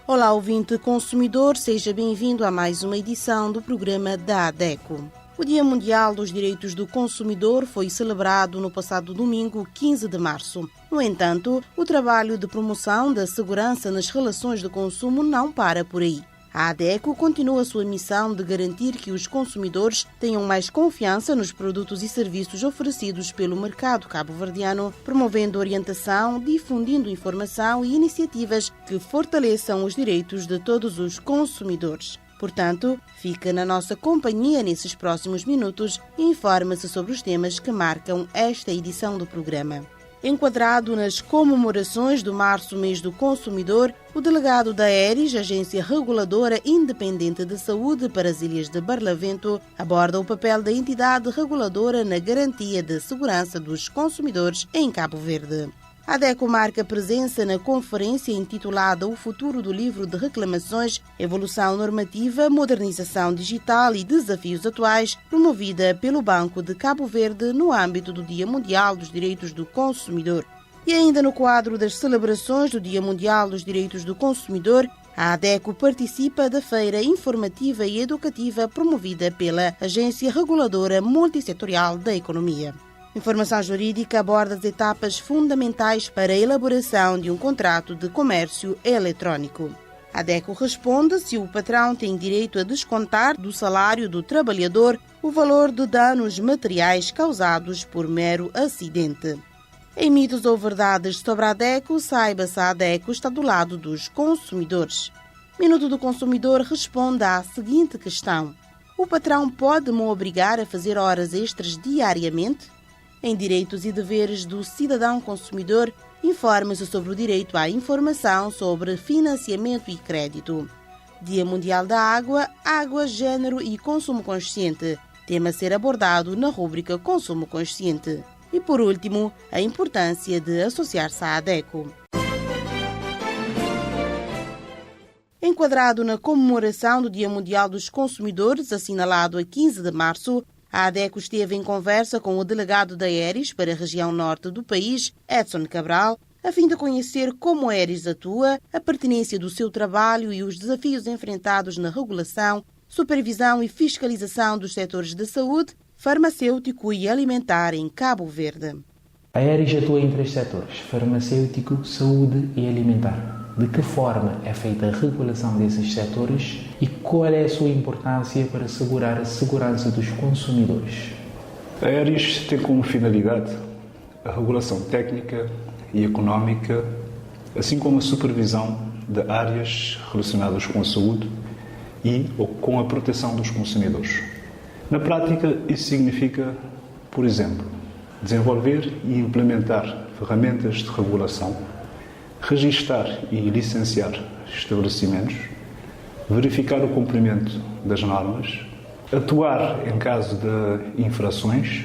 Olá, ouvinte consumidor, seja bem-vindo a mais uma edição do programa da ADECO. O Dia Mundial dos Direitos do Consumidor foi celebrado no passado domingo, 15 de março. No entanto, o trabalho de promoção da segurança nas relações de consumo não para por aí. A ADECO continua sua missão de garantir que os consumidores tenham mais confiança nos produtos e serviços oferecidos pelo mercado cabo-verdiano, promovendo orientação, difundindo informação e iniciativas que fortaleçam os direitos de todos os consumidores. Portanto, fica na nossa companhia nesses próximos minutos e informa-se sobre os temas que marcam esta edição do programa. Enquadrado nas comemorações do Março, mês do consumidor, o delegado da Aeris, Agência Reguladora Independente de Saúde para as Ilhas de Barlavento, aborda o papel da entidade reguladora na garantia da segurança dos consumidores em Cabo Verde. A ADECO marca presença na conferência intitulada O Futuro do Livro de Reclamações, Evolução Normativa, Modernização Digital e Desafios Atuais, promovida pelo Banco de Cabo Verde no âmbito do Dia Mundial dos Direitos do Consumidor. E ainda no quadro das celebrações do Dia Mundial dos Direitos do Consumidor, a ADECO participa da feira informativa e educativa promovida pela Agência Reguladora Multissetorial da Economia. Informação Jurídica aborda as etapas fundamentais para a elaboração de um contrato de comércio eletrónico. A ADECO responde se o patrão tem direito a descontar do salário do trabalhador o valor de danos materiais causados por mero acidente. Em mitos ou verdades sobre a ADECO, saiba-se a ADECO está do lado dos consumidores. Minuto do Consumidor responde à seguinte questão: o patrão pode me obrigar a fazer horas extras diariamente? Em Direitos e Deveres do Cidadão Consumidor, informa-se sobre o direito à informação sobre financiamento e crédito. Dia Mundial da Água, Água, Gênero e Consumo Consciente, tema a ser abordado na rúbrica Consumo Consciente. E por último, a importância de associar-se à ADECO. Enquadrado na comemoração do Dia Mundial dos Consumidores, assinalado a 15 de março, a ADECO esteve em conversa com o delegado da Aeris para a região norte do país, Edson Cabral, a fim de conhecer como a Aeris atua, a pertinência do seu trabalho e os desafios enfrentados na regulação, supervisão e fiscalização dos setores de saúde, farmacêutico e alimentar em Cabo Verde. A Aeris atua em 3 setores: farmacêutico, saúde e alimentar. De que forma é feita a regulação desses setores e qual é a sua importância para assegurar a segurança dos consumidores? A Aeris tem como finalidade a regulação técnica e económica, assim como a supervisão de áreas relacionadas com a saúde e ou com a proteção dos consumidores. Na prática, isso significa, por exemplo, desenvolver e implementar ferramentas de regulação, registar e licenciar estabelecimentos, verificar o cumprimento das normas, atuar em caso de infrações,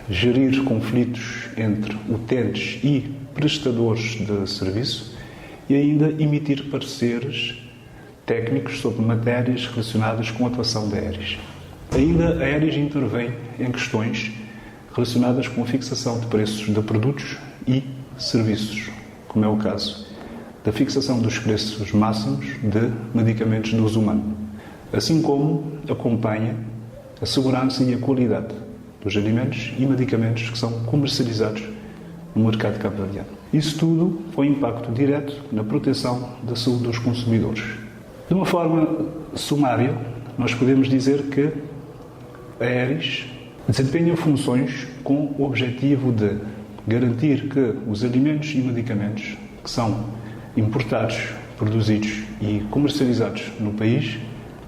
gerir conflitos entre utentes e prestadores de serviço e ainda emitir pareceres técnicos sobre matérias relacionadas com a atuação da Aeris. Ainda a Aeris intervém em questões relacionadas com a fixação de preços de produtos e serviços, como é o caso da fixação dos preços máximos de medicamentos de uso humano, assim como acompanha a segurança e a qualidade dos alimentos e medicamentos que são comercializados no mercado cabo-verdiano. Isso tudo com impacto direto na proteção da saúde dos consumidores. De uma forma sumária, nós podemos dizer que a Aeris desempenha funções com o objetivo de garantir que os alimentos e medicamentos que são importados, produzidos e comercializados no país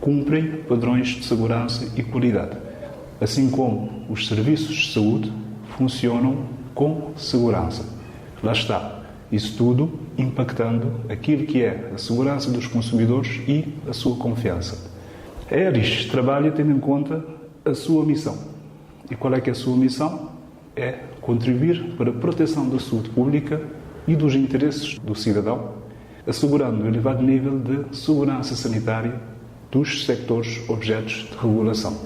cumprem padrões de segurança e qualidade, assim como os serviços de saúde funcionam com segurança. Lá está, isso tudo impactando aquilo que é a segurança dos consumidores e a sua confiança. A Aeris trabalha tendo em conta a sua missão. E qual é que é a sua missão? É contribuir para a proteção da saúde pública e dos interesses do cidadão, assegurando um elevado nível de segurança sanitária dos sectores objetos de regulação.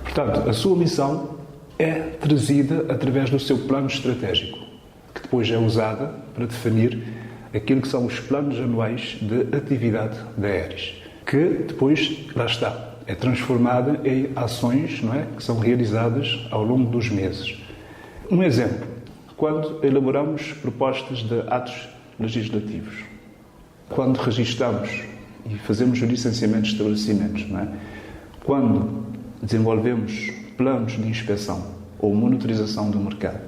Portanto, a sua missão é trazida através do seu plano estratégico, que depois é usada para definir aquilo que são os planos anuais de atividade da Aeris, que depois, lá está, é transformada em ações, não é, que são realizadas ao longo dos meses. Um exemplo, quando elaboramos propostas de atos legislativos, quando registramos e fazemos o licenciamento de estabelecimentos, não é? Quando desenvolvemos planos de inspeção ou monitorização do mercado,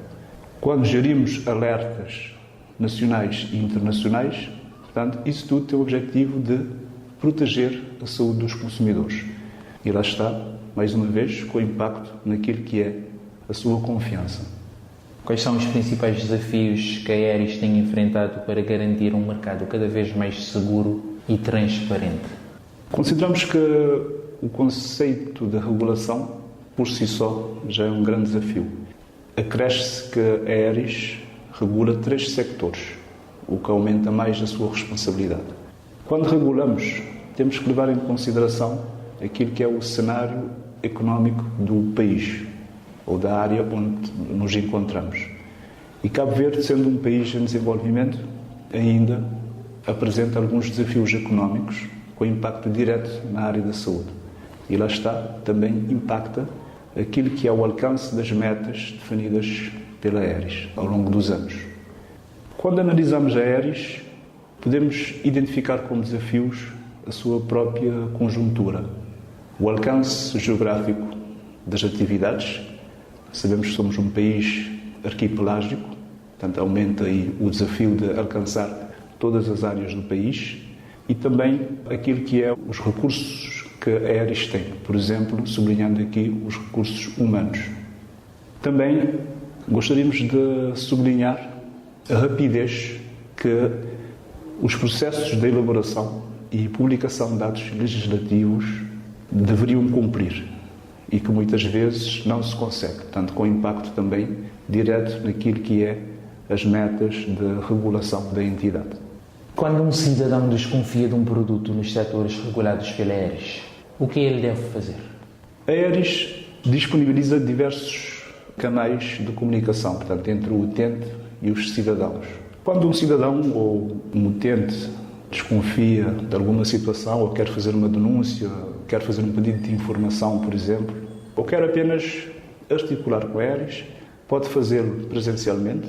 quando gerimos alertas nacionais e internacionais, portanto, isso tudo tem o objetivo de proteger a saúde dos consumidores. E lá está, mais uma vez, com o impacto naquilo que é a sua confiança. Quais são os principais desafios que a Aeris tem enfrentado para garantir um mercado cada vez mais seguro e transparente? Consideramos que o conceito de regulação, por si só, já é um grande desafio. Acresce que a Aeris regula 3 sectores, o que aumenta mais a sua responsabilidade. Quando regulamos, temos que levar em consideração aquilo que é o cenário económico do país ou da área onde nos encontramos. E Cabo Verde, sendo um país em desenvolvimento, ainda apresenta alguns desafios económicos com impacto direto na área da saúde. E lá está, também impacta aquilo que é o alcance das metas definidas pela Aeris ao longo dos anos. Quando analisamos a Aeris, podemos identificar como desafios a sua própria conjuntura, o alcance geográfico das atividades. Sabemos que somos um país arquipelágico, portanto aumenta aí o desafio de alcançar todas as áreas do país, e também aquilo que é os recursos que a Aeris tem, por exemplo, sublinhando aqui os recursos humanos. Também gostaríamos de sublinhar a rapidez que os processos de elaboração e publicação de atos legislativos deveriam cumprir e que muitas vezes não se consegue, tanto com impacto também direto naquilo que é as metas de regulação da entidade. Quando um cidadão desconfia de um produto nos setores regulados pela Aeris, o que ele deve fazer? A Aeris disponibiliza diversos canais de comunicação, portanto, entre o utente e os cidadãos. Quando um cidadão ou um utente desconfia de alguma situação ou quer fazer uma denúncia, quer fazer um pedido de informação, por exemplo, ou quer apenas articular com a Aeris, pode fazê-lo presencialmente,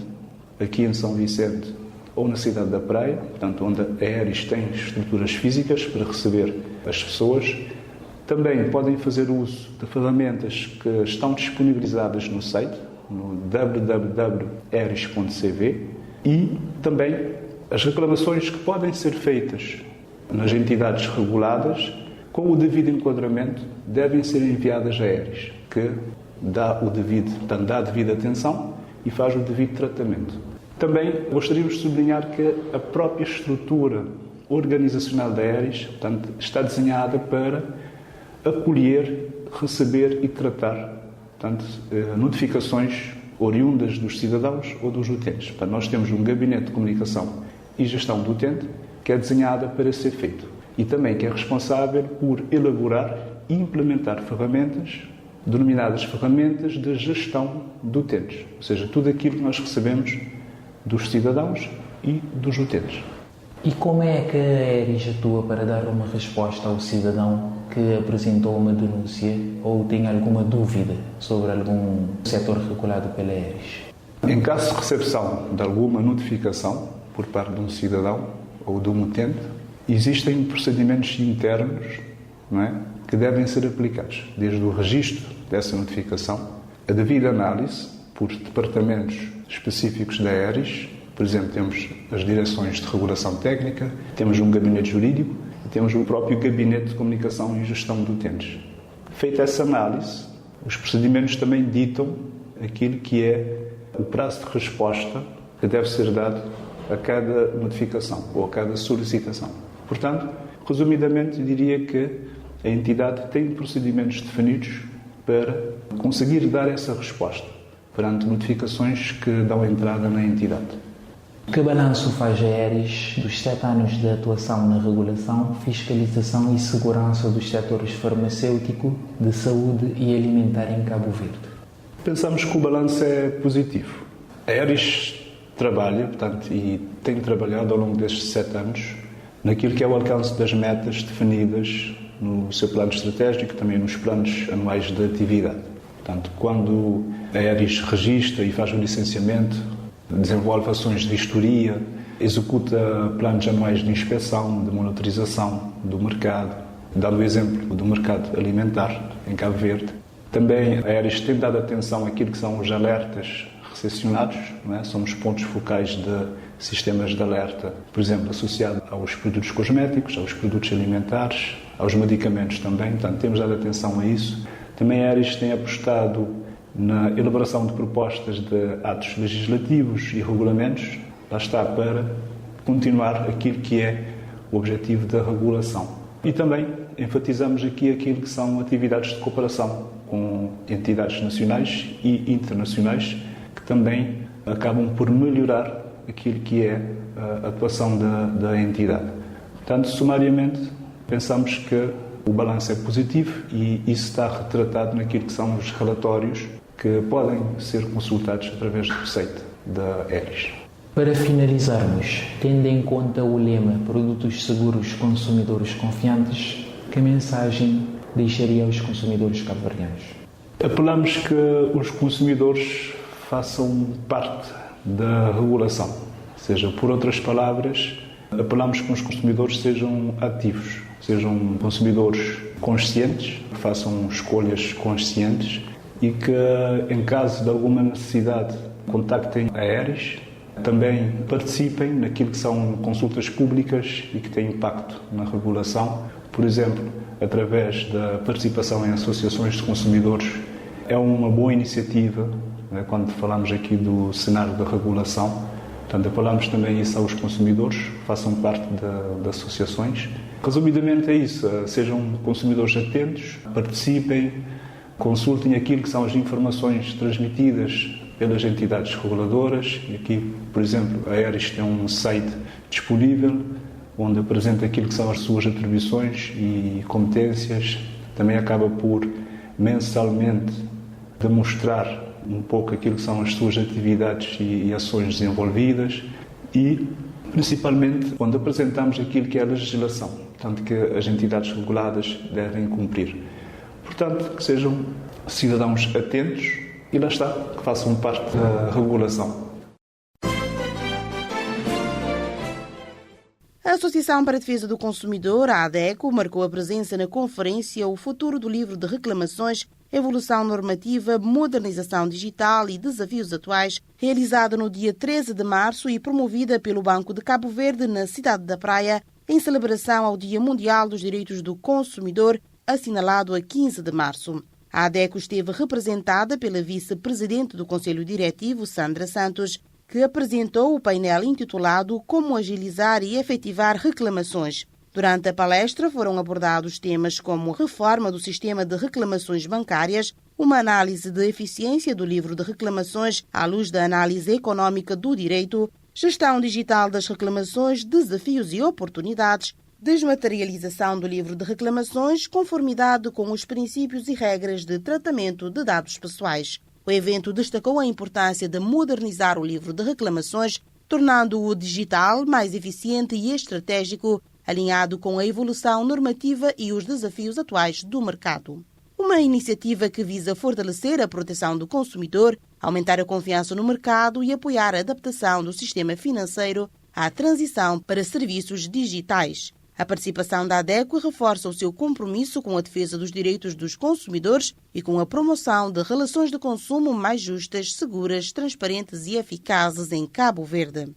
aqui em São Vicente ou na cidade da Praia, portanto, onde a Aeris tem estruturas físicas para receber as pessoas. Também podem fazer uso de ferramentas que estão disponibilizadas no site, no www.aeris.cv, e também as reclamações que podem ser feitas nas entidades reguladas, com o devido enquadramento, devem ser enviadas à Aeris, que dá a devida atenção e faz o devido tratamento. Também gostaríamos de sublinhar que a própria estrutura organizacional da Aeris, portanto, está desenhada para acolher, receber e tratar, portanto, notificações oriundas dos cidadãos ou dos utentes. Portanto, nós temos um gabinete de comunicação e gestão do utente que é desenhada para ser feito e também que é responsável por elaborar e implementar ferramentas denominadas ferramentas de gestão de utentes, ou seja, tudo aquilo que nós recebemos dos cidadãos e dos utentes. E como é que a Aeris atua para dar uma resposta ao cidadão que apresentou uma denúncia ou tem alguma dúvida sobre algum setor regulado pela Aeris? Em caso de recepção de alguma notificação por parte de um cidadão ou de um utente, existem procedimentos internos, não é, que devem ser aplicados, desde o registro dessa notificação, a devida análise por departamentos específicos da Aeris. Por exemplo, temos as direções de regulação técnica, temos um gabinete jurídico e temos o próprio gabinete de comunicação e gestão de utentes. Feita essa análise, os procedimentos também ditam aquilo que é o prazo de resposta que deve ser dado a cada notificação ou a cada solicitação. Portanto, resumidamente, diria que a entidade tem procedimentos definidos para conseguir dar essa resposta perante notificações que dão entrada na entidade. Que balanço faz a Aeris dos 7 anos de atuação na regulação, fiscalização e segurança dos setores farmacêutico, de saúde e alimentar em Cabo Verde? Pensamos que o balanço é positivo. A Aeris trabalha, portanto, e tem trabalhado ao longo destes 7 anos naquilo que é o alcance das metas definidas no seu plano estratégico e também nos planos anuais de atividade. Portanto, quando a ERIS registra e faz o licenciamento, desenvolve ações de vistoria, executa planos anuais de inspeção, de monitorização do mercado, dando o exemplo do mercado alimentar em Cabo Verde. Também a ERIS tem dado atenção àquilo que são os alertas recepcionados, não é? São os pontos focais de sistemas de alerta, por exemplo, associado aos produtos cosméticos, aos produtos alimentares, aos medicamentos também, portanto, temos dado atenção a isso. Também a ERIS tem apostado na elaboração de propostas de atos legislativos e regulamentos, lá está, para continuar aquilo que é o objetivo da regulação. E também enfatizamos aqui aquilo que são atividades de cooperação com entidades nacionais e internacionais que também acabam por melhorar aquilo que é a atuação da entidade. Portanto, sumariamente, pensamos que o balanço é positivo e isso está retratado naquilo que são os relatórios que podem ser consultados através do site da ERIS. Para finalizarmos, tendo em conta o lema Produtos Seguros, Consumidores Confiantes, que mensagem deixaria aos consumidores cabo-verdianos? Apelamos que os consumidores façam parte da regulação. Ou seja, por outras palavras, apelamos que os consumidores sejam ativos, sejam consumidores conscientes, que façam escolhas conscientes e que, em caso de alguma necessidade, contactem a ERIS, também participem naquilo que são consultas públicas e que têm impacto na regulação, por exemplo, através da participação em associações de consumidores. É uma boa iniciativa, né, quando falamos aqui do cenário da regulação. Portanto, apelamos também isso aos consumidores, façam parte de associações. Resumidamente é isso, sejam consumidores atentos, participem, consultem aquilo que são as informações transmitidas pelas entidades reguladoras. E aqui, por exemplo, a ERIS tem um site disponível onde apresenta aquilo que são as suas atribuições e competências. Também acaba por, mensalmente, demonstrar um pouco aquilo que são as suas atividades e ações desenvolvidas e, principalmente, onde apresentamos aquilo que é a legislação, portanto, que as entidades reguladas devem cumprir. Portanto, que sejam cidadãos atentos e lá está, que façam parte da regulação. A Associação para a Defesa do Consumidor, a ADECO, marcou a presença na conferência O Futuro do Livro de Reclamações, Evolução Normativa, Modernização Digital e Desafios Atuais, realizada no dia 13 de março e promovida pelo Banco de Cabo Verde na cidade da Praia, em celebração ao Dia Mundial dos Direitos do Consumidor, assinalado a 15 de março. A ADECO esteve representada pela vice-presidente do Conselho Diretivo, Sandra Santos, que apresentou o painel intitulado Como Agilizar e Efetivar Reclamações. Durante a palestra foram abordados temas como reforma do sistema de reclamações bancárias, uma análise de eficiência do livro de reclamações à luz da análise econômica do direito, gestão digital das reclamações, desafios e oportunidades, desmaterialização do livro de reclamações, conformidade com os princípios e regras de tratamento de dados pessoais. O evento destacou a importância de modernizar o livro de reclamações, tornando-o digital, mais eficiente e estratégico, alinhado com a evolução normativa e os desafios atuais do mercado. Uma iniciativa que visa fortalecer a proteção do consumidor, aumentar a confiança no mercado e apoiar a adaptação do sistema financeiro à transição para serviços digitais. A participação da ADECO reforça o seu compromisso com a defesa dos direitos dos consumidores e com a promoção de relações de consumo mais justas, seguras, transparentes e eficazes em Cabo Verde.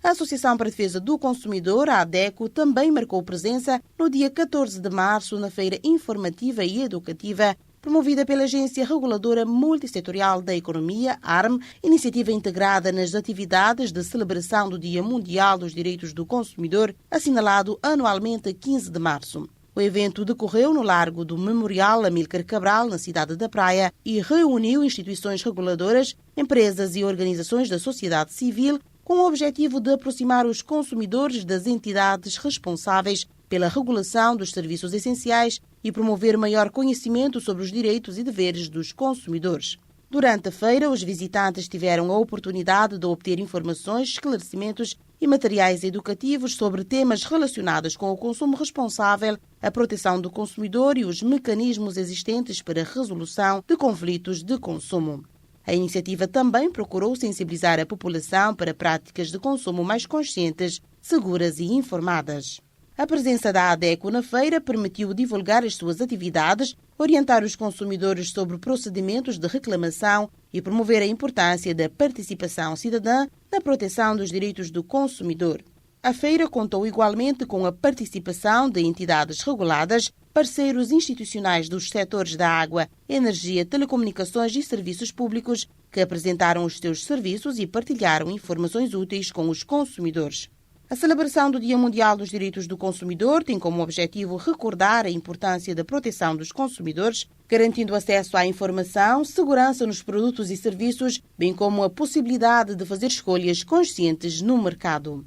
A Associação para a Defesa do Consumidor, a ADECO, também marcou presença no dia 14 de março na Feira Informativa e Educativa, promovida pela Agência Reguladora Multissetorial da Economia, ARM, iniciativa integrada nas atividades de celebração do Dia Mundial dos Direitos do Consumidor, assinalado anualmente a 15 de março. O evento decorreu no Largo do Memorial Amílcar Cabral, na cidade da Praia, e reuniu instituições reguladoras, empresas e organizações da sociedade civil, com o objetivo de aproximar os consumidores das entidades responsáveis pela regulação dos serviços essenciais e promover maior conhecimento sobre os direitos e deveres dos consumidores. Durante a feira, os visitantes tiveram a oportunidade de obter informações, esclarecimentos e materiais educativos sobre temas relacionados com o consumo responsável, a proteção do consumidor e os mecanismos existentes para a resolução de conflitos de consumo. A iniciativa também procurou sensibilizar a população para práticas de consumo mais conscientes, seguras e informadas. A presença da ADECO na feira permitiu divulgar as suas atividades, orientar os consumidores sobre procedimentos de reclamação e promover a importância da participação cidadã na proteção dos direitos do consumidor. A feira contou igualmente com a participação de entidades reguladas, parceiros institucionais dos setores da água, energia, telecomunicações e serviços públicos, que apresentaram os seus serviços e partilharam informações úteis com os consumidores. A celebração do Dia Mundial dos Direitos do Consumidor tem como objetivo recordar a importância da proteção dos consumidores, garantindo acesso à informação, segurança nos produtos e serviços, bem como a possibilidade de fazer escolhas conscientes no mercado.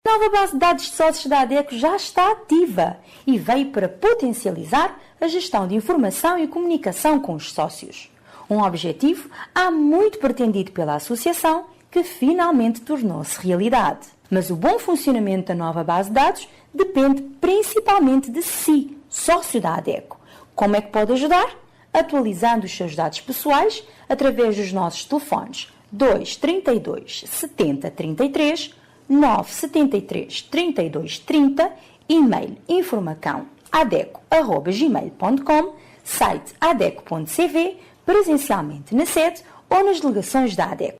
A nova base de dados de sócios da ADECO já está ativa e veio para potencializar a gestão de informação e comunicação com os sócios. Um objetivo há muito pretendido pela associação, que finalmente tornou-se realidade. Mas o bom funcionamento da nova base de dados depende principalmente de si, sócio da ADECO. Como é que pode ajudar? Atualizando os seus dados pessoais através dos nossos telefones 232 70 33, 973 32 30, e-mail informacão@adeco@gmail.com, site adeco.cv, presencialmente na sede ou nas delegações da ADECO.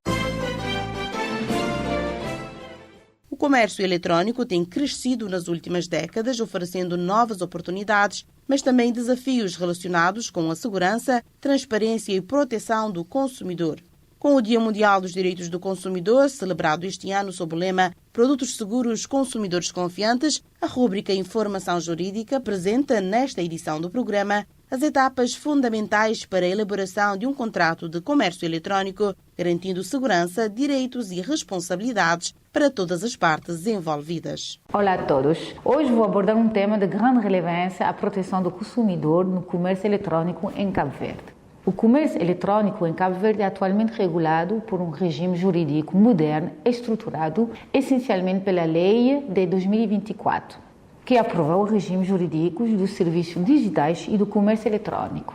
O comércio eletrónico tem crescido nas últimas décadas, oferecendo novas oportunidades, mas também desafios relacionados com a segurança, transparência e proteção do consumidor. Com o Dia Mundial dos Direitos do Consumidor, celebrado este ano sob o lema Produtos Seguros, Consumidores Confiantes, a rúbrica Informação Jurídica apresenta nesta edição do programa as etapas fundamentais para a elaboração de um contrato de comércio eletrónico, garantindo segurança, direitos e responsabilidades para todas as partes envolvidas. Olá a todos. Hoje vou abordar um tema de grande relevância, a proteção do consumidor no comércio eletrônico em Cabo Verde. O comércio eletrônico em Cabo Verde é atualmente regulado por um regime jurídico moderno, estruturado essencialmente pela Lei de 2024, que aprovou o regime jurídico dos serviços digitais e do comércio eletrônico.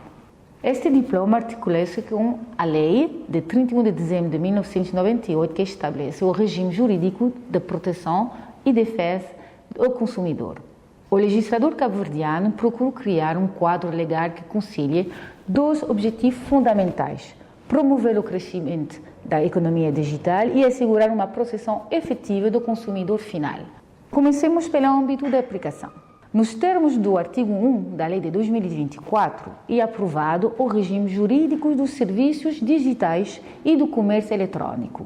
Este diploma articula-se com a Lei de 31 de dezembro de 1998, que estabelece o regime jurídico de proteção e defesa do consumidor. O legislador cabo-verdiano procurou criar um quadro legal que concilie dois objetivos fundamentais: promover o crescimento da economia digital e assegurar uma proteção efetiva do consumidor final. Comecemos pelo âmbito da aplicação. Nos termos do artigo 1 da Lei de 2024, é aprovado o regime jurídico dos serviços digitais e do comércio eletrônico.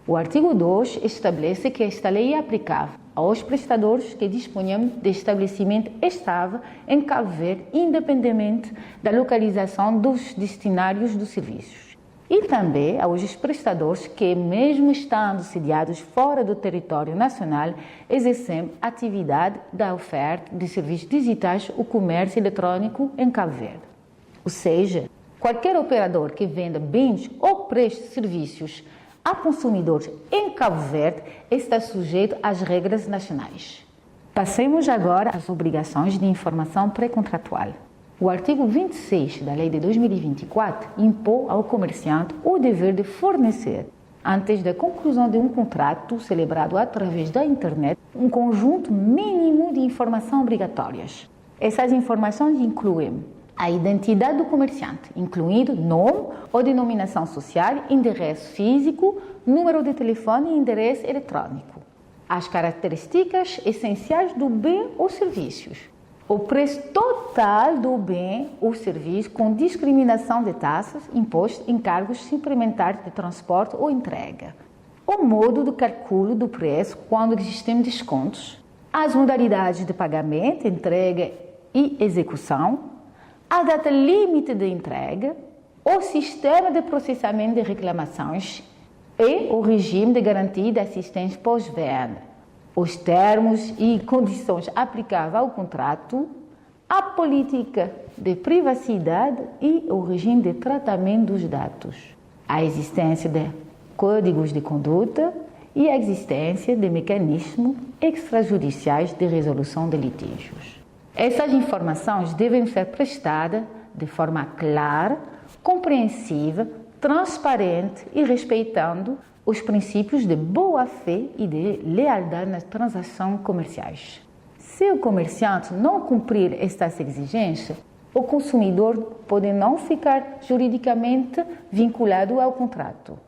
O artigo 2 estabelece que esta lei é aplicável aos prestadores que disponham de estabelecimento estável em Cabo Verde, independentemente da localização dos destinatários dos serviços. E também aos prestadores que, mesmo estando sediados fora do território nacional, exercem atividade da oferta de serviços digitais ou comércio eletrônico em Cabo Verde. Ou seja, qualquer operador que venda bens ou preste serviços a consumidores em Cabo Verde está sujeito às regras nacionais. Passemos agora às obrigações de informação pré-contratual. O artigo 26 da Lei de 2024 impõe ao comerciante o dever de fornecer, antes da conclusão de um contrato celebrado através da internet, um conjunto mínimo de informações obrigatórias. Essas informações incluem a identidade do comerciante, incluindo nome ou denominação social, endereço físico, número de telefone e endereço eletrônico. As características essenciais do bem ou serviços. O preço total do bem ou serviço com discriminação de taxas, impostos, encargos suplementares de transporte ou entrega. O modo de cálculo do preço quando existem descontos. As modalidades de pagamento, entrega e execução. A data limite de entrega, o sistema de processamento de reclamações e o regime de garantia de assistência pós-venda, os termos e condições aplicáveis ao contrato, a política de privacidade e o regime de tratamento dos dados, a existência de códigos de conduta e a existência de mecanismos extrajudiciais de resolução de litígios. Essas informações devem ser prestadas de forma clara, compreensiva, transparente e respeitando os princípios de boa-fé e de lealdade nas transações comerciais. Se o comerciante não cumprir estas exigências, o consumidor pode não ficar juridicamente vinculado ao contrato.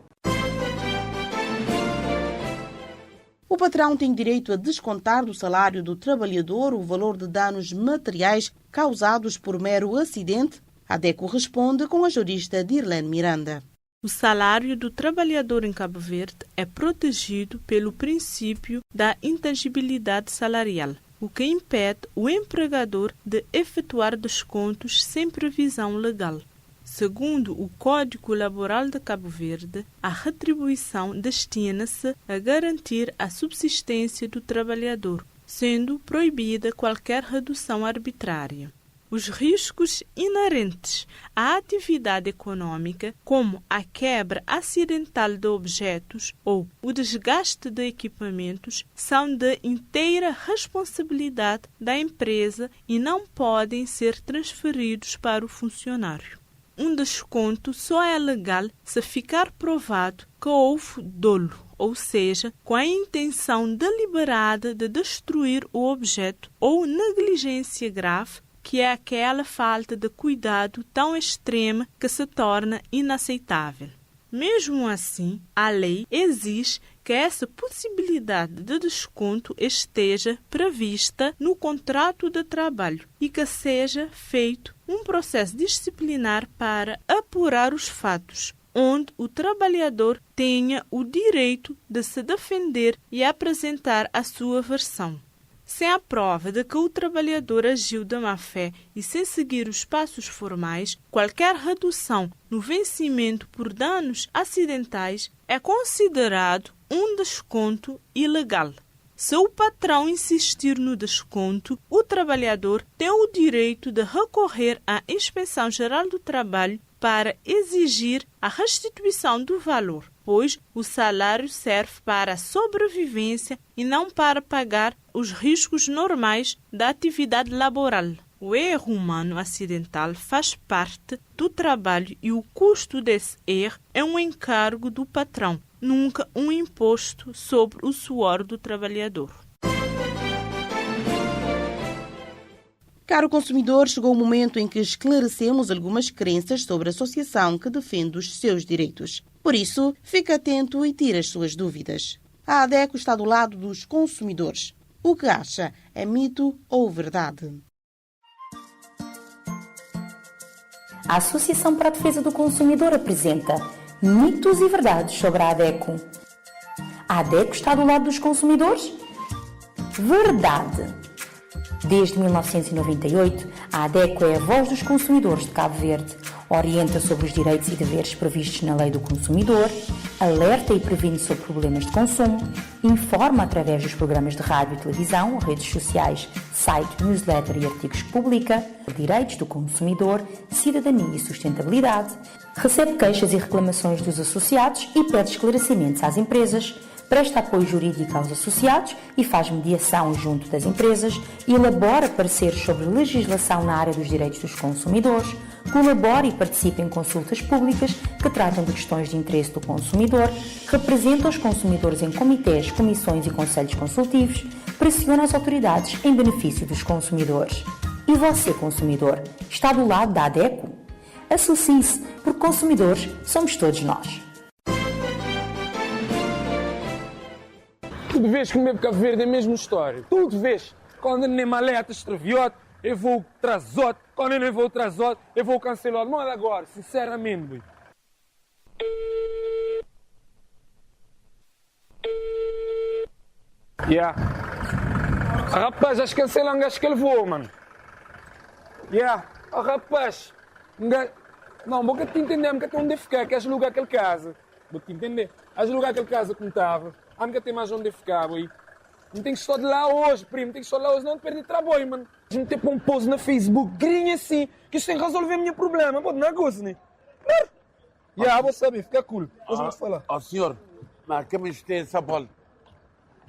O patrão tem direito a descontar do salário do trabalhador o valor de danos materiais causados por mero acidente? A DECO responde com a jurista Dirlene Miranda. O salário do trabalhador em Cabo Verde é protegido pelo princípio da intangibilidade salarial, o que impede o empregador de efetuar descontos sem previsão legal. Segundo o Código Laboral de Cabo Verde, a retribuição destina-se a garantir a subsistência do trabalhador, sendo proibida qualquer redução arbitrária. Os riscos inerentes à atividade econômica, como a quebra acidental de objetos ou o desgaste de equipamentos, são de inteira responsabilidade da empresa e não podem ser transferidos para o funcionário. Um desconto só é legal se ficar provado que houve dolo, ou seja, com a intenção deliberada de destruir o objeto, ou negligência grave, que é aquela falta de cuidado tão extrema que se torna inaceitável. Mesmo assim, a lei exige que essa possibilidade de desconto esteja prevista no contrato de trabalho e que seja feito um processo disciplinar para apurar os fatos, onde o trabalhador tenha o direito de se defender e apresentar a sua versão. Sem a prova de que o trabalhador agiu de má-fé e sem seguir os passos formais, qualquer redução no vencimento por danos acidentais é considerado um desconto ilegal. Se o patrão insistir no desconto, o trabalhador tem o direito de recorrer à Inspeção Geral do Trabalho para exigir a restituição do valor, pois o salário serve para a sobrevivência e não para pagar os riscos normais da atividade laboral. O erro humano acidental faz parte do trabalho e o custo desse erro é um encargo do patrão, nunca um imposto sobre o suor do trabalhador. Caro consumidor, chegou o momento em que esclarecemos algumas crenças sobre a associação que defende os seus direitos. Por isso, fique atento e tire as suas dúvidas. A ADECO está do lado dos consumidores. O que acha? É mito ou verdade? A Associação para a Defesa do Consumidor apresenta mitos e verdades sobre a ADECO. A ADECO está do lado dos consumidores? Verdade! Desde 1998, a ADECO é a voz dos consumidores de Cabo Verde. Orienta sobre os direitos e deveres previstos na Lei do Consumidor, alerta e previne sobre problemas de consumo, informa através dos programas de rádio e televisão, redes sociais, site, newsletter e artigos que publica, direitos do consumidor, cidadania e sustentabilidade, recebe queixas e reclamações dos associados e pede esclarecimentos às empresas, presta apoio jurídico aos associados e faz mediação junto das empresas, elabora pareceres sobre legislação na área dos direitos dos consumidores, colabora e participa em consultas públicas que tratam de questões de interesse do consumidor, representa os consumidores em comitês, comissões e conselhos consultivos, pressiona as autoridades em benefício dos consumidores. E você, consumidor, está do lado da ADECO? Associe-se, porque consumidores somos todos nós. Tudo vês que o meu Cabo Verde é a mesma história. Tudo vês. Quando eu nem maleta extraviote, eu vou trazote. Quando eu nem vou trazote, eu vou cancelar. Não é agora, sinceramente. Boy. Yeah. Rapaz, acho que cancelam gajo que ele voa, mano. Yeah. Oh, rapaz. Não, vou te entender, porque onde ficar, queres alugar aquela casa. Vou te entender. Vais alugar aquela casa como estava. Nunca tem mais onde ficar, boy. Não tem que estar de lá hoje, primo. Tem que estar lá hoje, não te perder trabalho, mano. A gente tem um post no Facebook, grinha assim, que isto tem que resolver o meu problema. Pode não é coisa, né? Já, vou saber, fica cool. Vamos falar. Ó, senhor, mas que me tem essa bola?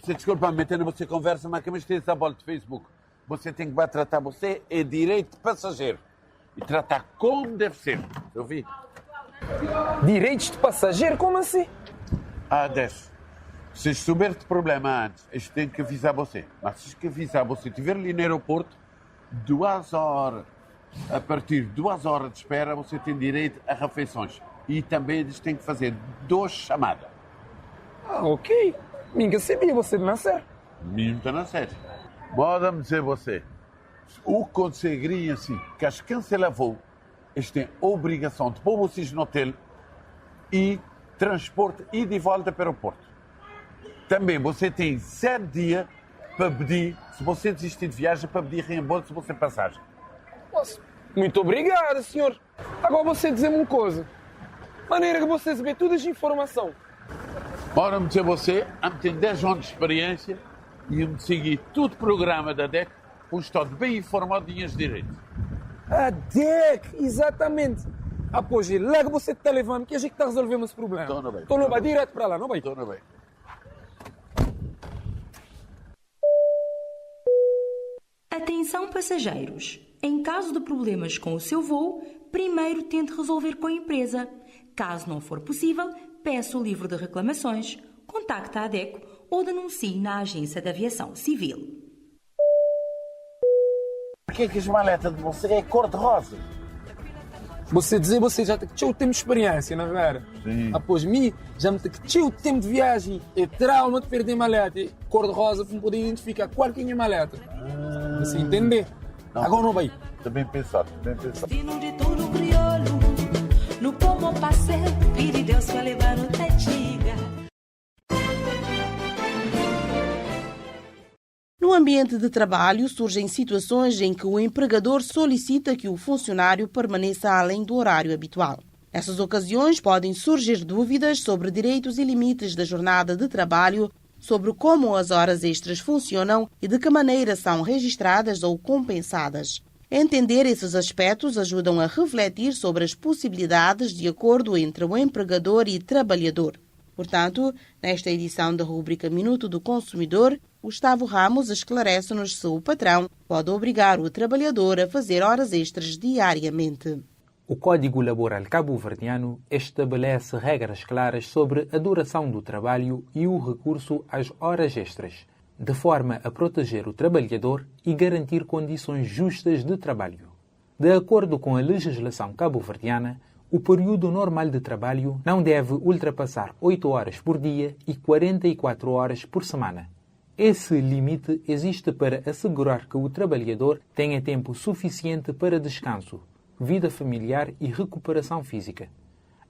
Você desculpa me meter você conversa, mas que me tem essa bola de Facebook? Você tem que tratar você é direito de passageiro. E tratar como deve ser. Eu vi. Direitos de passageiro? Como assim? Desce. Se souber de problema antes, eles têm que avisar você. Mas se que avisar você, estiver ali no aeroporto, 2 horas, a partir de 2 horas de espera, você tem direito a refeições. E também eles têm que fazer 2 chamadas. Ok. Minha sabia, você não nascer. Menino está na série. Pode-me dizer você, o que conseguiria assim, que as cancela voo, eles têm obrigação de pôr vocês no hotel e transporte e de volta para o aeroporto. Também você tem 7 dias para pedir, se você desistir de viagem, para pedir reembolso se você passagem. Nossa, muito obrigado, senhor. Agora você dizer-me uma coisa. Maneira que você receber toda essa informação. Ora, me dizer você, tem 10 anos de experiência e eu me segui todo o programa da DEC, pois estou bem informado de minhas direitos. A DEC, exatamente. Pois, lá que você está levando, que a gente está resolvendo esse problema. Estou no bem. Estou no bem, direto para lá, não vai? Estou no bem. Atenção passageiros! Em caso de problemas com o seu voo, primeiro tente resolver com a empresa. Caso não for possível, peça o livro de reclamações, contacte a ADECO ou denuncie na Agência de Aviação Civil. Por que as maletas de você é cor-de-rosa? Você dizer, você já tem o tempo de experiência, não é? Sim. Após mim, já me tem o tempo de viagem. É trauma de perder maleta. Cor-de-rosa para poder identificar qual que é a minha maleta. Você entender? Não. Agora não vai. Está bem pensado, bem pensado. Vino de todo crioulo, no pomo passeio, pedi Deus para levar no tetiga. No ambiente de trabalho, surgem situações em que o empregador solicita que o funcionário permaneça além do horário habitual. Nessas ocasiões, podem surgir dúvidas sobre direitos e limites da jornada de trabalho, sobre como as horas extras funcionam e de que maneira são registradas ou compensadas. Entender esses aspectos ajudam a refletir sobre as possibilidades de acordo entre o empregador e trabalhador. Portanto, nesta edição da rúbrica Minuto do Consumidor, Gustavo Ramos esclarece-nos se o patrão pode obrigar o trabalhador a fazer horas extras diariamente. O Código Laboral Cabo-Verdiano estabelece regras claras sobre a duração do trabalho e o recurso às horas extras, de forma a proteger o trabalhador e garantir condições justas de trabalho. De acordo com a legislação cabo-verdiana, o período normal de trabalho não deve ultrapassar 8 horas por dia e 44 horas por semana. Esse limite existe para assegurar que o trabalhador tenha tempo suficiente para descanso, vida familiar e recuperação física.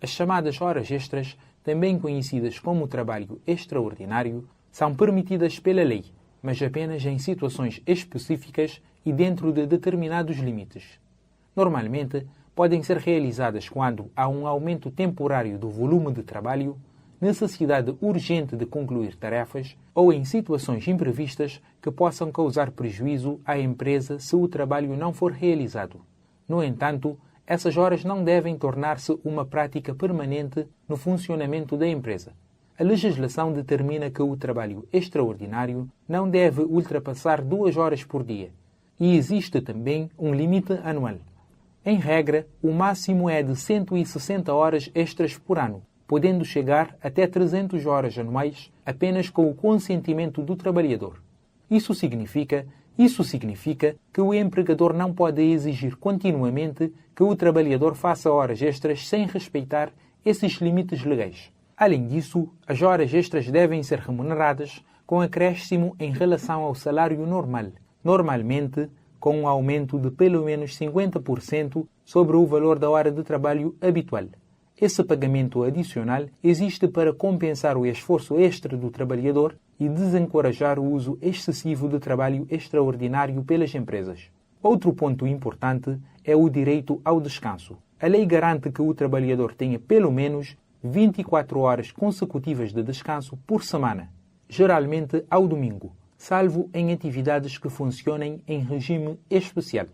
As chamadas horas extras, também conhecidas como trabalho extraordinário, são permitidas pela lei, mas apenas em situações específicas e dentro de determinados limites. Normalmente, podem ser realizadas quando há um aumento temporário do volume de trabalho, necessidade urgente de concluir tarefas ou em situações imprevistas que possam causar prejuízo à empresa se o trabalho não for realizado. No entanto, essas horas não devem tornar-se uma prática permanente no funcionamento da empresa. A legislação determina que o trabalho extraordinário não deve ultrapassar 2 horas por dia e existe também um limite anual. Em regra, o máximo é de 160 horas extras por ano, podendo chegar até 300 horas anuais apenas com o consentimento do trabalhador. Isso significa que o empregador não pode exigir continuamente que o trabalhador faça horas extras sem respeitar esses limites legais. Além disso, as horas extras devem ser remuneradas com acréscimo em relação ao salário normal, normalmente com um aumento de pelo menos 50% sobre o valor da hora de trabalho habitual. Esse pagamento adicional existe para compensar o esforço extra do trabalhador e desencorajar o uso excessivo de trabalho extraordinário pelas empresas. Outro ponto importante é o direito ao descanso. A lei garante que o trabalhador tenha pelo menos 24 horas consecutivas de descanso por semana, geralmente ao domingo, salvo em atividades que funcionem em regime especial.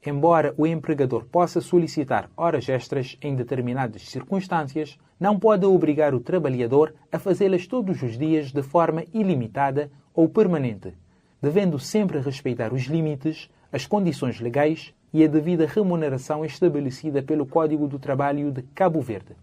Embora o empregador possa solicitar horas extras em determinadas circunstâncias, não pode obrigar o trabalhador a fazê-las todos os dias de forma ilimitada ou permanente, devendo sempre respeitar os limites, as condições legais e a devida remuneração estabelecida pelo Código do Trabalho de Cabo Verde.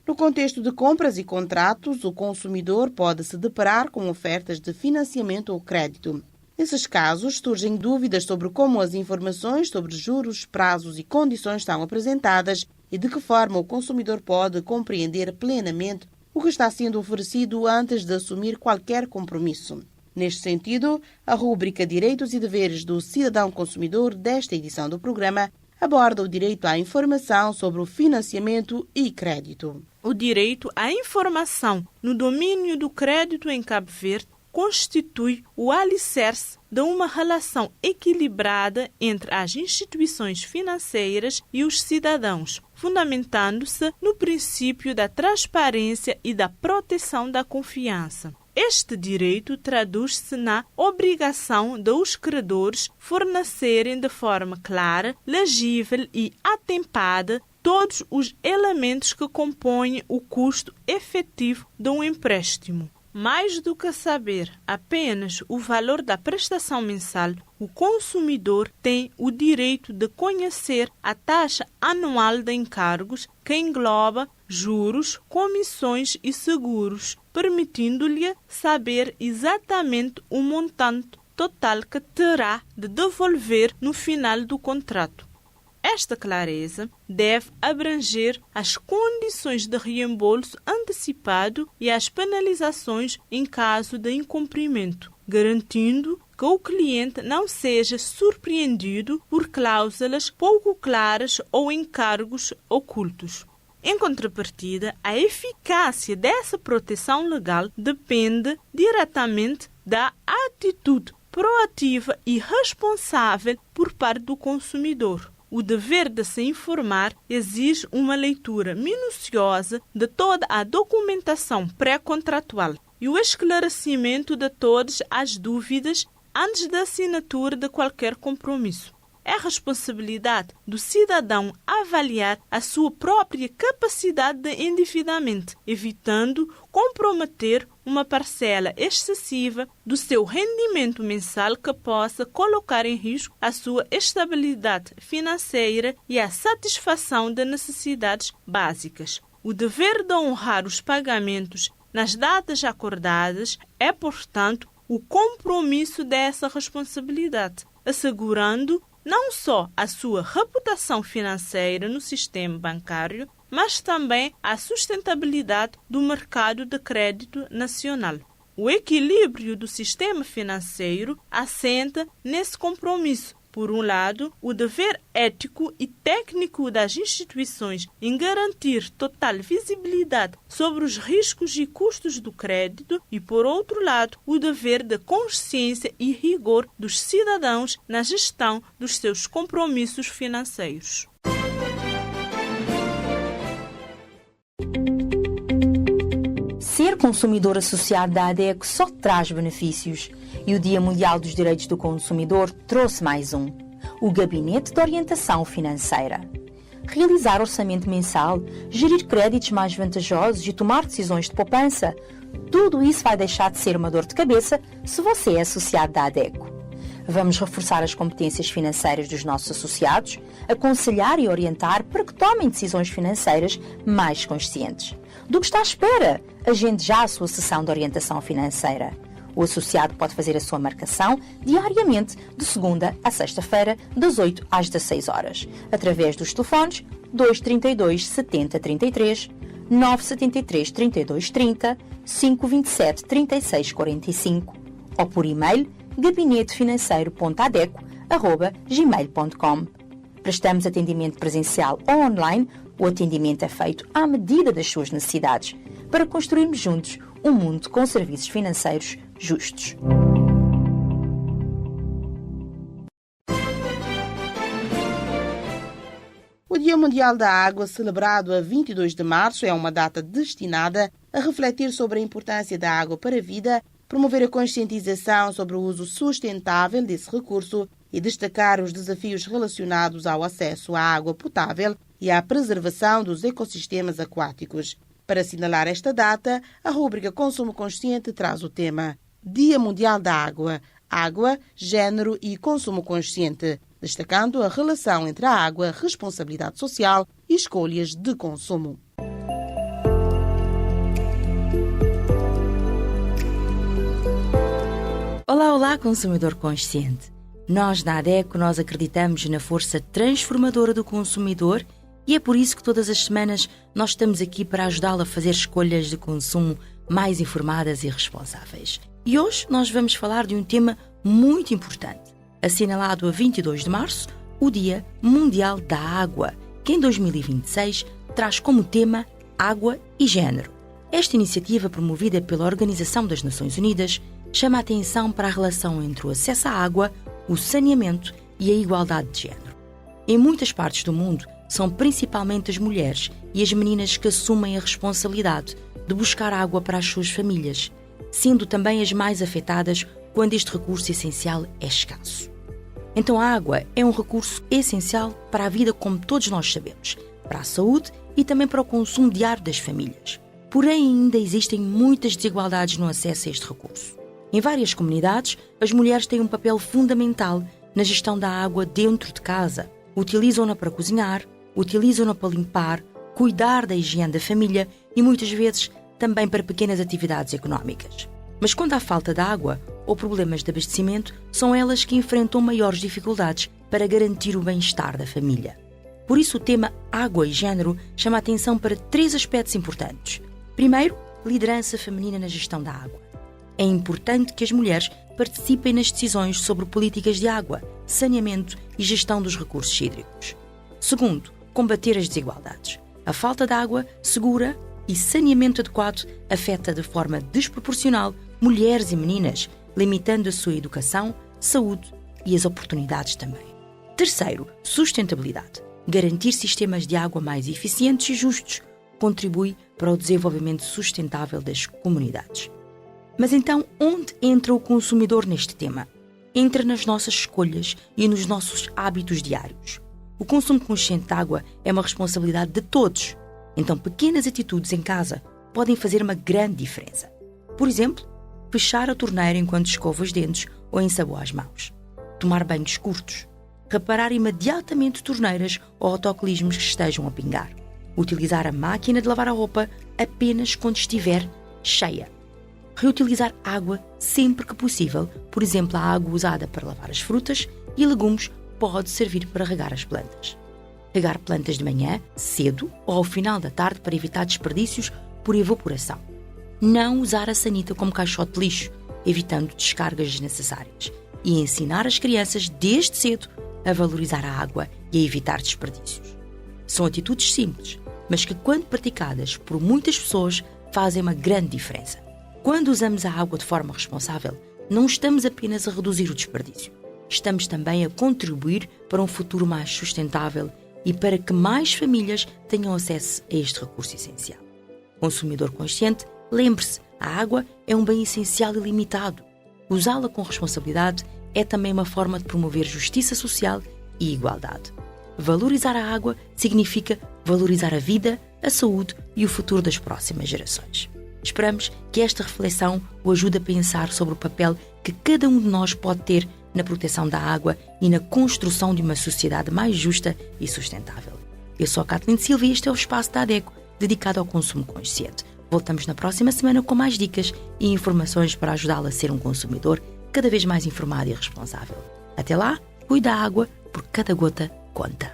No contexto de compras e contratos, o consumidor pode se deparar com ofertas de financiamento ou crédito. Nesses casos, surgem dúvidas sobre como as informações sobre juros, prazos e condições são apresentadas e de que forma o consumidor pode compreender plenamente o que está sendo oferecido antes de assumir qualquer compromisso. Neste sentido, a rúbrica Direitos e Deveres do Cidadão Consumidor desta edição do programa aborda o direito à informação sobre o financiamento e crédito. O direito à informação no domínio do crédito em Cabo Verde constitui o alicerce de uma relação equilibrada entre as instituições financeiras e os cidadãos, fundamentando-se no princípio da transparência e da proteção da confiança. Este direito traduz-se na obrigação dos credores fornecerem de forma clara, legível e atempada todos os elementos que compõem o custo efetivo de um empréstimo. Mais do que saber apenas o valor da prestação mensal, o consumidor tem o direito de conhecer a taxa anual de encargos, que engloba juros, comissões e seguros, permitindo-lhe saber exatamente o montante total que terá de devolver no final do contrato. Esta clareza deve abranger as condições de reembolso antecipado e as penalizações em caso de incumprimento, garantindo que o cliente não seja surpreendido por cláusulas pouco claras ou encargos ocultos. Em contrapartida, a eficácia dessa proteção legal depende diretamente da atitude proativa e responsável por parte do consumidor. O dever de se informar exige uma leitura minuciosa de toda a documentação pré-contratual e o esclarecimento de todas as dúvidas antes da assinatura de qualquer compromisso. É responsabilidade do cidadão avaliar a sua própria capacidade de endividamento, evitando comprometer uma parcela excessiva do seu rendimento mensal que possa colocar em risco a sua estabilidade financeira e a satisfação de necessidades básicas. O dever de honrar os pagamentos nas datas acordadas é, portanto, o compromisso dessa responsabilidade, assegurando não só a sua reputação financeira no sistema bancário, mas também a sustentabilidade do mercado de crédito nacional. O equilíbrio do sistema financeiro assenta nesse compromisso. Por um lado, o dever ético e técnico das instituições em garantir total visibilidade sobre os riscos e custos do crédito e, por outro lado, o dever de consciência e rigor dos cidadãos na gestão dos seus compromissos financeiros. Ser consumidor associado da ADECO só traz benefícios e o Dia Mundial dos Direitos do Consumidor trouxe mais um: o Gabinete de Orientação Financeira. Realizar orçamento mensal, gerir créditos mais vantajosos e tomar decisões de poupança, tudo isso vai deixar de ser uma dor de cabeça se você é associado da ADECO. Vamos reforçar as competências financeiras dos nossos associados, aconselhar e orientar para que tomem decisões financeiras mais conscientes. Do que está à espera? Agende já a sua sessão de orientação financeira. O associado pode fazer a sua marcação diariamente, de segunda a sexta-feira, das 8 às 16 horas, através dos telefones 232 70 33, 973 32 30, 527 36 45 ou por e-mail gabinetefinanceiro.adeco@gmail.com. Prestamos atendimento presencial ou online. O atendimento é feito à medida das suas necessidades, para construirmos juntos um mundo com serviços financeiros justos. O Dia Mundial da Água, celebrado a 22 de março, é uma data destinada a refletir sobre a importância da água para a vida, promover a conscientização sobre o uso sustentável desse recurso e destacar os desafios relacionados ao acesso à água potável e à preservação dos ecossistemas aquáticos. Para assinalar esta data, a rúbrica Consumo Consciente traz o tema Dia Mundial da Água, Água, Gênero e Consumo Consciente, destacando a relação entre a água, responsabilidade social e escolhas de consumo. Olá, consumidor consciente. Nós, na ADECO, acreditamos na força transformadora do consumidor e é por isso que todas as semanas nós estamos aqui para ajudá-lo a fazer escolhas de consumo mais informadas e responsáveis. E hoje nós vamos falar de um tema muito importante, assinalado a 22 de março, o Dia Mundial da Água, que em 2026 traz como tema Água e Gênero. Esta iniciativa, promovida pela Organização das Nações Unidas, chama a atenção para a relação entre o acesso à água, o saneamento e a igualdade de género. Em muitas partes do mundo, são principalmente as mulheres e as meninas que assumem a responsabilidade de buscar água para as suas famílias, sendo também as mais afetadas quando este recurso essencial é escasso. Então a água é um recurso essencial para a vida, como todos nós sabemos, para a saúde e também para o consumo diário das famílias. Porém, ainda existem muitas desigualdades no acesso a este recurso. Em várias comunidades, as mulheres têm um papel fundamental na gestão da água dentro de casa. Utilizam-na para cozinhar, utilizam-na para limpar, cuidar da higiene da família e muitas vezes também para pequenas atividades económicas. Mas quando há falta de água ou problemas de abastecimento, são elas que enfrentam maiores dificuldades para garantir o bem-estar da família. Por isso o tema Água e Gênero chama a atenção para 3 aspectos importantes. Primeiro, liderança feminina na gestão da água. É importante que as mulheres participem nas decisões sobre políticas de água, saneamento e gestão dos recursos hídricos. Segundo, combater as desigualdades. A falta de água segura e saneamento adequado afeta de forma desproporcional mulheres e meninas, limitando a sua educação, saúde e as oportunidades também. Terceiro, sustentabilidade. Garantir sistemas de água mais eficientes e justos contribui para o desenvolvimento sustentável das comunidades. Mas então, onde entra o consumidor neste tema? Entra nas nossas escolhas e nos nossos hábitos diários. O consumo consciente de água é uma responsabilidade de todos. Então, pequenas atitudes em casa podem fazer uma grande diferença. Por exemplo, fechar a torneira enquanto escova os dentes ou ensaboa as mãos. Tomar banhos curtos. Reparar imediatamente torneiras ou autocolismos que estejam a pingar. Utilizar a máquina de lavar a roupa apenas quando estiver cheia. Reutilizar água sempre que possível. Por exemplo, a água usada para lavar as frutas e legumes pode servir para regar as plantas. Regar plantas de manhã, cedo ou ao final da tarde para evitar desperdícios por evaporação. Não usar a sanita como caixote de lixo, evitando descargas desnecessárias. E ensinar as crianças desde cedo a valorizar a água e a evitar desperdícios. São atitudes simples, mas que quando praticadas por muitas pessoas fazem uma grande diferença. Quando usamos a água de forma responsável, não estamos apenas a reduzir o desperdício. Estamos também a contribuir para um futuro mais sustentável e para que mais famílias tenham acesso a este recurso essencial. Consumidor consciente, lembre-se, a água é um bem essencial e limitado. Usá-la com responsabilidade é também uma forma de promover justiça social e igualdade. Valorizar a água significa valorizar a vida, a saúde e o futuro das próximas gerações. Esperamos que esta reflexão o ajude a pensar sobre o papel que cada um de nós pode ter na proteção da água e na construção de uma sociedade mais justa e sustentável. Eu sou a Kathleen Silva e este é o Espaço da ADECO, dedicado ao consumo consciente. Voltamos na próxima semana com mais dicas e informações para ajudá-lo a ser um consumidor cada vez mais informado e responsável. Até lá, cuide da água, porque cada gota conta.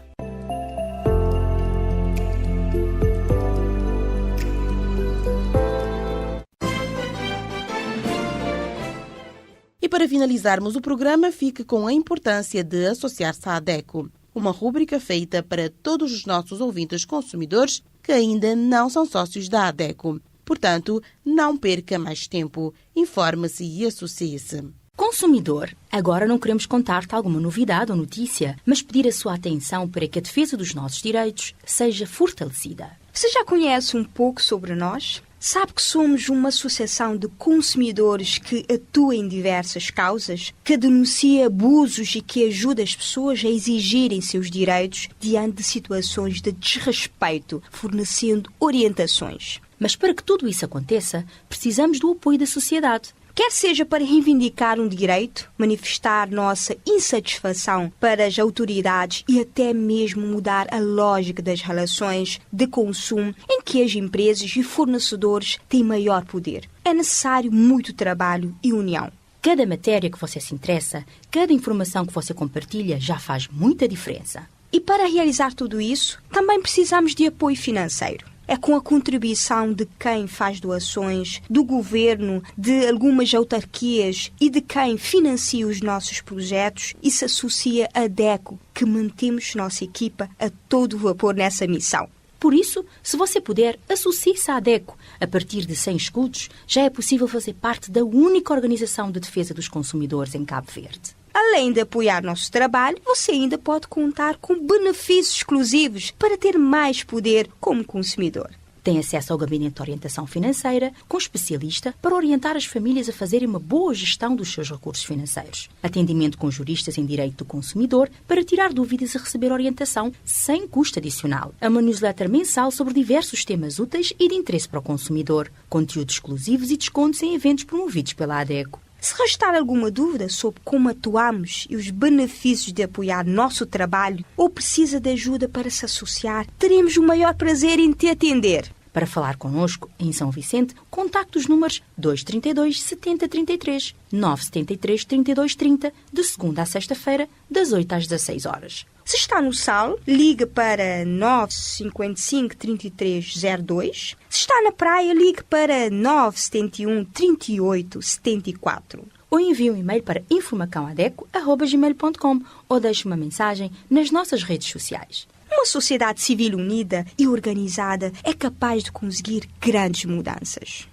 E para finalizarmos o programa, fique com a importância de associar-se à ADECO, uma rúbrica feita para todos os nossos ouvintes consumidores que ainda não são sócios da ADECO. Portanto, não perca mais tempo, informe-se e associe-se. Consumidor, agora não queremos contar-te alguma novidade ou notícia, mas pedir a sua atenção para que a defesa dos nossos direitos seja fortalecida. Você já conhece um pouco sobre nós? Sabe que somos uma associação de consumidores que atua em diversas causas, que denuncia abusos e que ajuda as pessoas a exigirem seus direitos diante de situações de desrespeito, fornecendo orientações. Mas para que tudo isso aconteça, precisamos do apoio da sociedade. Quer seja para reivindicar um direito, manifestar nossa insatisfação para as autoridades e até mesmo mudar a lógica das relações de consumo em que as empresas e fornecedores têm maior poder. É necessário muito trabalho e união. Cada matéria que você se interessa, cada informação que você compartilha já faz muita diferença. E para realizar tudo isso, também precisamos de apoio financeiro. É com a contribuição de quem faz doações, do governo, de algumas autarquias e de quem financia os nossos projetos e se associa à DECO que mantemos nossa equipa a todo vapor nessa missão. Por isso, se você puder, associe-se à DECO. A partir de 100 escudos, já é possível fazer parte da única organização de defesa dos consumidores em Cabo Verde. Além de apoiar nosso trabalho, você ainda pode contar com benefícios exclusivos para ter mais poder como consumidor. Tem acesso ao gabinete de orientação financeira, com especialista para orientar as famílias a fazerem uma boa gestão dos seus recursos financeiros. Atendimento com juristas em direito do consumidor para tirar dúvidas e receber orientação sem custo adicional. Uma newsletter mensal sobre diversos temas úteis e de interesse para o consumidor. Conteúdos exclusivos e descontos em eventos promovidos pela ADECO. Se restar alguma dúvida sobre como atuamos e os benefícios de apoiar nosso trabalho ou precisa de ajuda para se associar, teremos o maior prazer em te atender. Para falar connosco em São Vicente, contacte os números 232 70 33, 973 32 30, de segunda a sexta-feira, das 8 às 16 horas. Se está no Sal, ligue para 955 3302. Se está na praia, ligue para 971 38 74. Ou envie um e-mail para informacãoadeco@gmail.com ou deixe uma mensagem nas nossas redes sociais. Uma sociedade civil unida e organizada é capaz de conseguir grandes mudanças.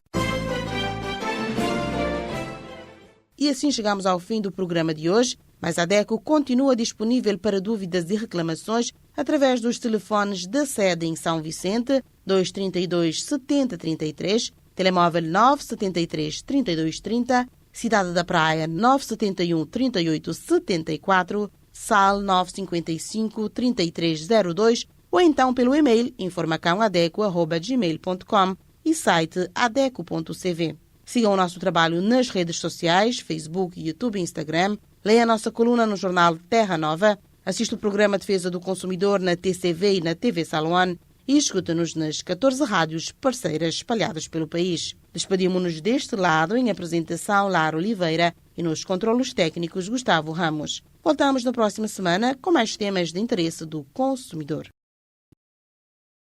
E assim chegamos ao fim do programa de hoje, mas a DECO continua disponível para dúvidas e reclamações através dos telefones da sede em São Vicente, 232 70 33, telemóvel 973 32 30, Cidade da Praia 971 38 74, Sal 955 3302 ou então pelo e-mail informacãoadeco@gmail.com e site adeco.cv. Sigam o nosso trabalho nas redes sociais, Facebook, YouTube e Instagram. Leia a nossa coluna no jornal Terra Nova. Assista o programa Defesa do Consumidor na TCV e na TV Salon e escuta-nos nas 14 rádios parceiras espalhadas pelo país. Despedimos-nos deste lado em apresentação Lara Oliveira e nos controlos técnicos Gustavo Ramos. Voltamos na próxima semana com mais temas de interesse do consumidor.